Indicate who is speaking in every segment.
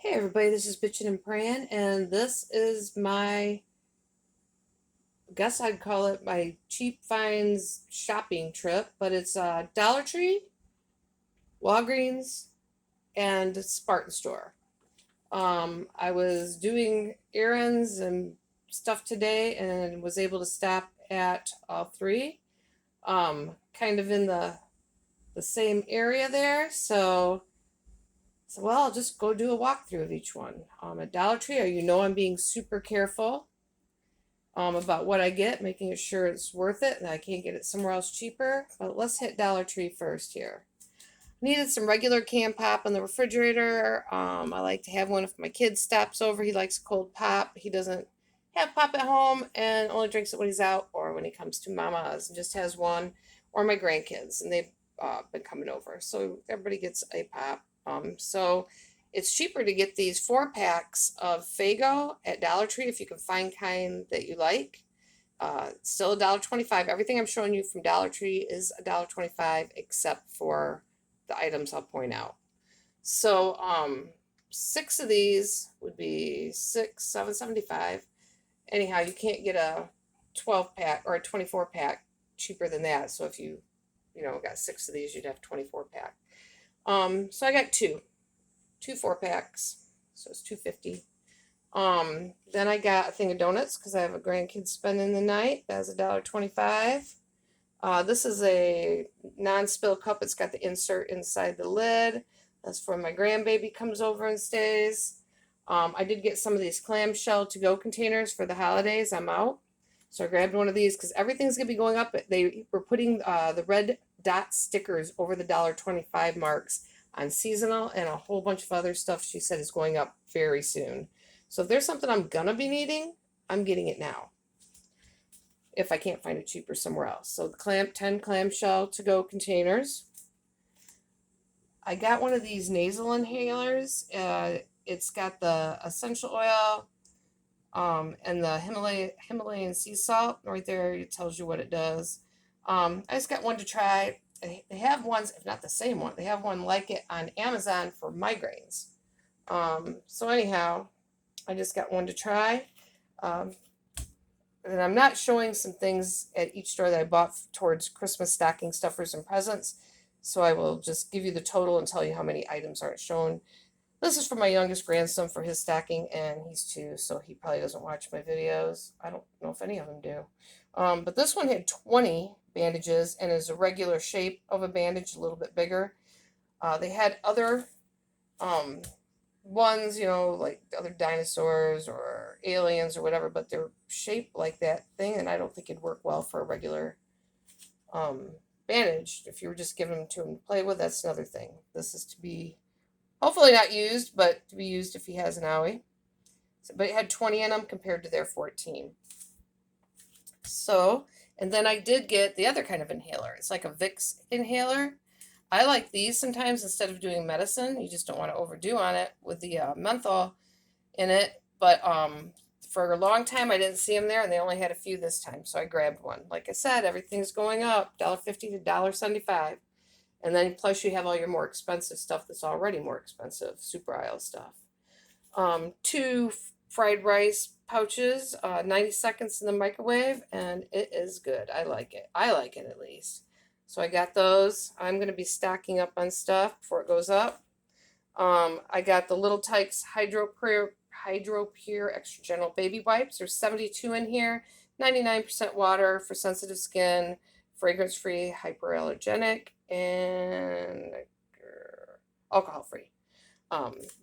Speaker 1: Hey everybody, this is Bitchin' and Pran, and this is I guess I'd call it my cheap finds shopping trip, but it's Dollar Tree, Walgreens, and Spartan store. I was doing errands and stuff today and was able to stop at all three, kind of in the same area there, so well, I'll just go do a walkthrough of each one. At Dollar Tree, I'm being super careful about what I get, making sure it's worth it and I can't get it somewhere else cheaper. But let's hit Dollar Tree first here. Needed some regular canned pop in the refrigerator. I like to have one if my kid stops over. He likes cold pop. He doesn't have pop at home and only drinks it when he's out or when he comes to mama's and just has one, or my grandkids, and they've been coming over. So everybody gets a pop. So it's cheaper to get these 4 packs of Fago at Dollar Tree if you can find kind that you like. Still $1.25. Everything I'm showing you from Dollar Tree is $1.25 except for the items I'll point out. So 6 of these would be 7.75. Anyhow, you can't get a 12 pack or a 24 pack cheaper than that. So if you got 6 of these, you'd have 24 pack. So I got two 4 packs, so it's 2.50. Then I got a thing of donuts because I have a grandkid spending the night. That's $1.25. This is a non-spill cup. It's got the insert inside the lid. That's for when my grandbaby comes over and stays. I did get some of these clamshell to-go containers for the holidays. I'm out. So I grabbed one of these because everything's going to be going up. They were putting the red dot stickers over the $1.25 marks on seasonal and a whole bunch of other stuff she said is going up very soon. So if there's something I'm going to be needing, I'm getting it now if I can't find it cheaper somewhere else. So the 10 clamshell to-go containers. I got one of these nasal inhalers. It's got the essential oil and the Himalayan sea salt right there. It tells you what it does. I just got one to try. They have ones, if not the same one, they have one like it on Amazon for migraines. So anyhow, I just got one to try. And I'm not showing some things at each store that I bought towards Christmas stocking stuffers and presents. So I will just give you the total and tell you how many items aren't shown. This is for my youngest grandson for his stocking, and he's 2, so he probably doesn't watch my videos. I don't know if any of them do. But this one had 20 bandages and is a regular shape of a bandage, a little bit bigger. They had other ones, like other dinosaurs or aliens or whatever, but they're shaped like that thing, and I don't think it'd work well for a regular bandage. If you were just giving them to him to play with, that's another thing. This is to be hopefully not used, but to be used if he has an owie. So, but it had 20 in them compared to their 14. So, and then I did get the other kind of inhaler. It's like a Vicks inhaler. I like these sometimes instead of doing medicine. You just don't want to overdo on it with the menthol in it. But for a long time, I didn't see them there, and they only had a few this time. So I grabbed one. Like I said, everything's going up, $1.50 to $1.75. And then plus you have all your more expensive stuff that's already more expensive, super aisle stuff. 2 fried rice pouches, 90 seconds in the microwave, and it is good. I like it. I like it at least. So I got those. I'm going to be stacking up on stuff before it goes up. I got the Little Tikes Hydro Pure Extra Gentle Baby Wipes. There's 72 in here, 99% water for sensitive skin, fragrance-free, hypoallergenic, and alcohol-free.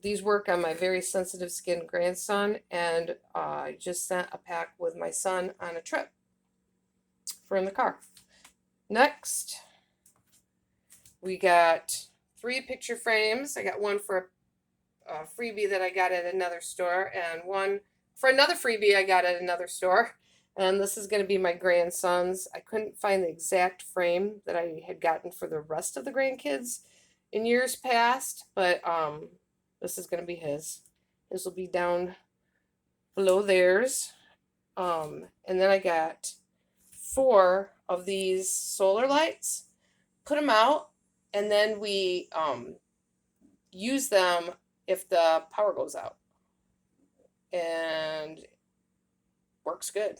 Speaker 1: These work on my very sensitive skin grandson, and I just sent a pack with my son on a trip for in the car. Next, we got 3 picture frames. I got one for a freebie that I got at another store, and one for another freebie I got at another store. And this is going to be my grandson's. I couldn't find the exact frame that I had gotten for the rest of the grandkids in years past, but this is going to be his. His will be down below theirs. And then I got 4 of these solar lights, put them out, and then we use them if the power goes out, and works good.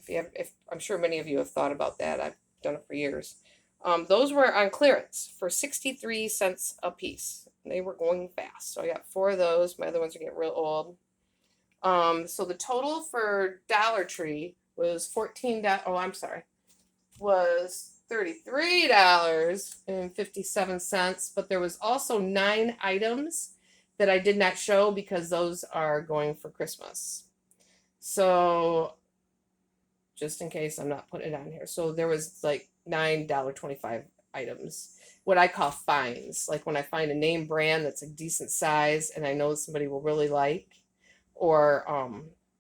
Speaker 1: If I'm sure many of you have thought about that. I've done it for years. Those were on clearance for 63 cents a piece. They were going fast, so I got 4 of those. My other ones are getting real old. So the total for Dollar Tree was was $33.57, but there was also 9 items that I did not show because those are going for Christmas. So just in case I'm not putting it on here. So there was like $9.25 items. What I call finds. Like when I find a name brand that's a decent size and I know somebody will really like, or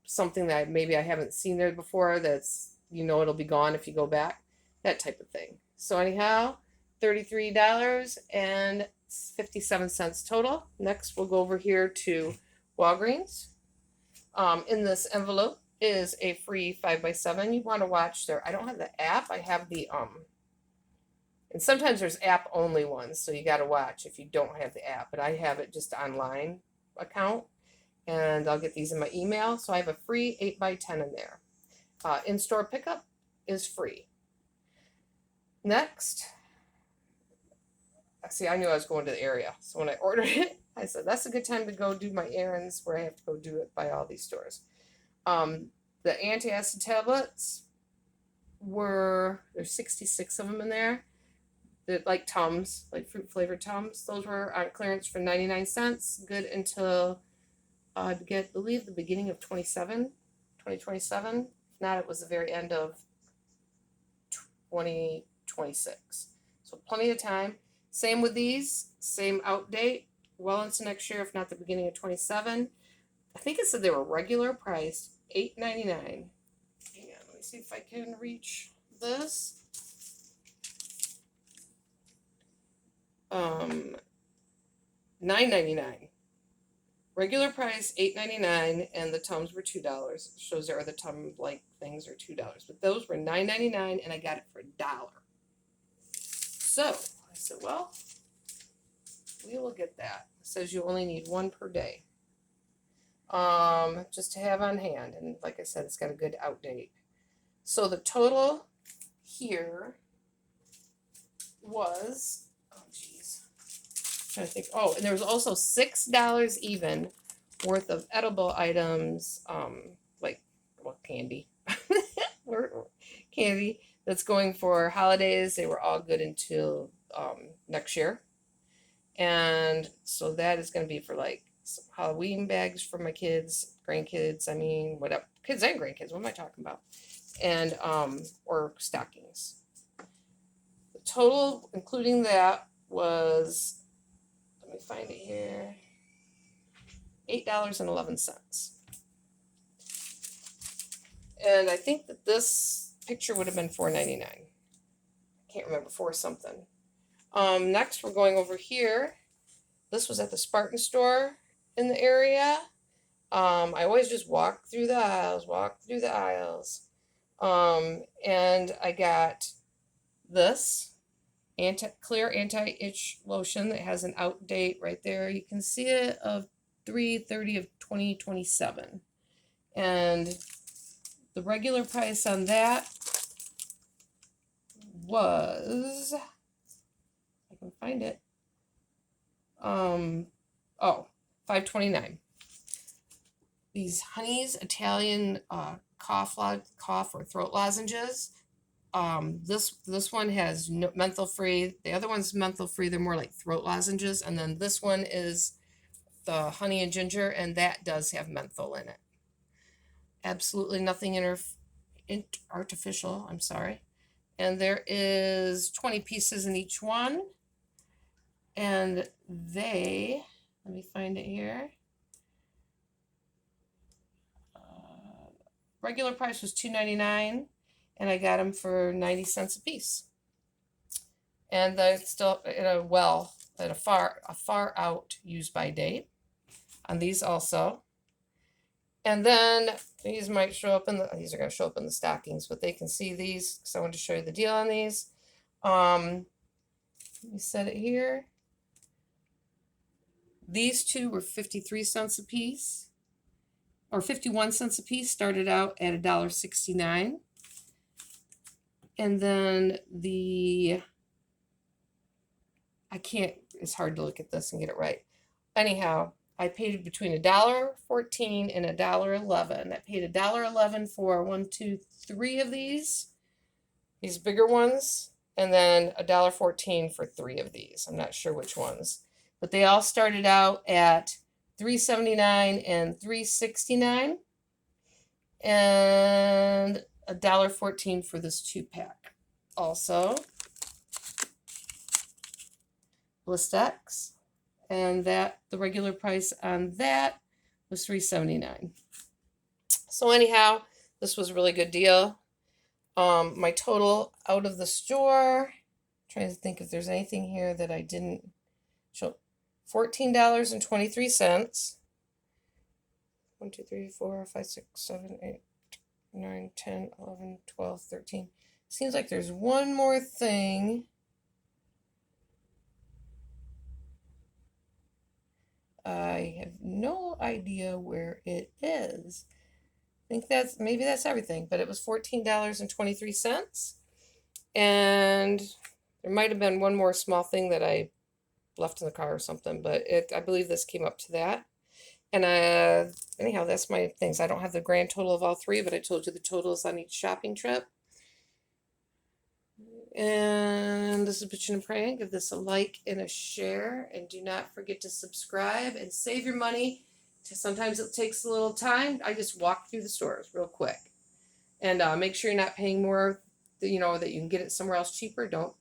Speaker 1: something that maybe I haven't seen there before that's, it'll be gone if you go back. That type of thing. So anyhow, $33.57 total. Next we'll go over here to Walgreens. In this envelope is a free 5x7. You want to watch there. I don't have the app. I have the and sometimes there's app only ones, so you got to watch if you don't have the app. But I have it just online account, and I'll get these in my email. So I have a free 8x10 in there. In-store pickup is free. Next, see, I knew I was going to the area, so when I ordered it, I said that's a good time to go do my errands where I have to go do it by all these stores. The antacid tablets there's 66 of them in there. They're like Tums, like fruit flavored Tums. Those were on clearance for 99 cents. Good until I believe the beginning of 2027. If not, it was the very end of 2026. So plenty of time. Same with these, same out date, well into next year, if not the beginning of 27. I think it said they were regular priced, $8.99. Hang on, let me see if I can reach this. $9.99. Regular price $8.99, and the Tums were $2. Shows there are the Tum like things are $2, but those were $9.99, and I got it for $1. So I said, well, we will get that. It says you only need 1 per day. Just to have on hand, and like I said, it's got a good out date. So the total here was, oh geez, I'm trying to think. Oh, and there was also $6 even worth of edible items, like candy, candy that's going for holidays. They were all good until next year, and so that is going to be for like some Halloween bags for my kids, grandkids. I mean, whatever, kids and grandkids. What am I talking about? And or stockings. The total, including that, was, let me find it here, $8.11. And I think that this picture would have been $4.99. I can't remember, 4 something. Next, we're going over here. This was at the Spartan store in the area. I always just walk through the aisles. And I got this clear anti-itch lotion that has an out date right there. You can see it of 3/30 of 2027. And the regular price on that was, I can find it. $5.29. These Honey's Italian cough or throat lozenges. This one has no, menthol free. The other one's menthol free. They're more like throat lozenges, and then this one is the honey and ginger, and that does have menthol in it. Absolutely nothing artificial. I'm sorry. And there is 20 pieces in each one, and let me find it here. Regular price was $2.99, and I got them for 90 cents a piece. And they're still at a far out use by date on these also. And then these might show up these are going to show up in the stockings, but they can see these because I wanted to show you the deal on these. Let me set it here. These two were 53 cents a piece, or 51 cents a piece, started out at $1.69. And then it's hard to look at this and get it right. Anyhow, I paid between $1.14 and $1.11. I paid $1.11 for 1, 2, 3 of these bigger ones, and then $1.14 for 3 of these. I'm not sure which ones, but they all started out at $3.79 and $3.69, and $1.14 for this 2-pack. Also, Blistex, and the regular price on that was $3.79. So anyhow, this was a really good deal. My total out of the store, trying to think if there's anything here that I didn't show. $14.23. 1, 2, 3, 4, 5, 6, 7, 8, 9, 10, 11, 12, 13. Seems like there's one more thing. I have no idea where it is. I think maybe that's everything, but it was $14.23. And there might have been one more small thing that I left in the car or something, but I believe this came up to that. And anyhow, that's my things. I don't have the grand total of all 3, but I told you the totals on each shopping trip. And this is Bitchin' and Praying. Give this a like and a share, and do not forget to subscribe and save your money. Sometimes it takes a little time. I just walk through the stores real quick, and make sure you're not paying more. That you can get it somewhere else cheaper. Don't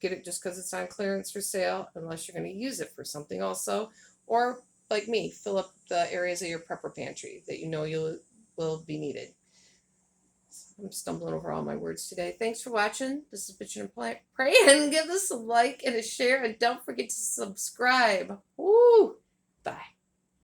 Speaker 1: get it just because it's on clearance for sale, unless you're going to use it for something also, or like me, fill up the areas of your prepper pantry that you will be needed. I'm stumbling over all my words today. Thanks for watching. This is Bitchin' and Praying. Give us a like and a share, and don't forget to subscribe. Woo! Bye.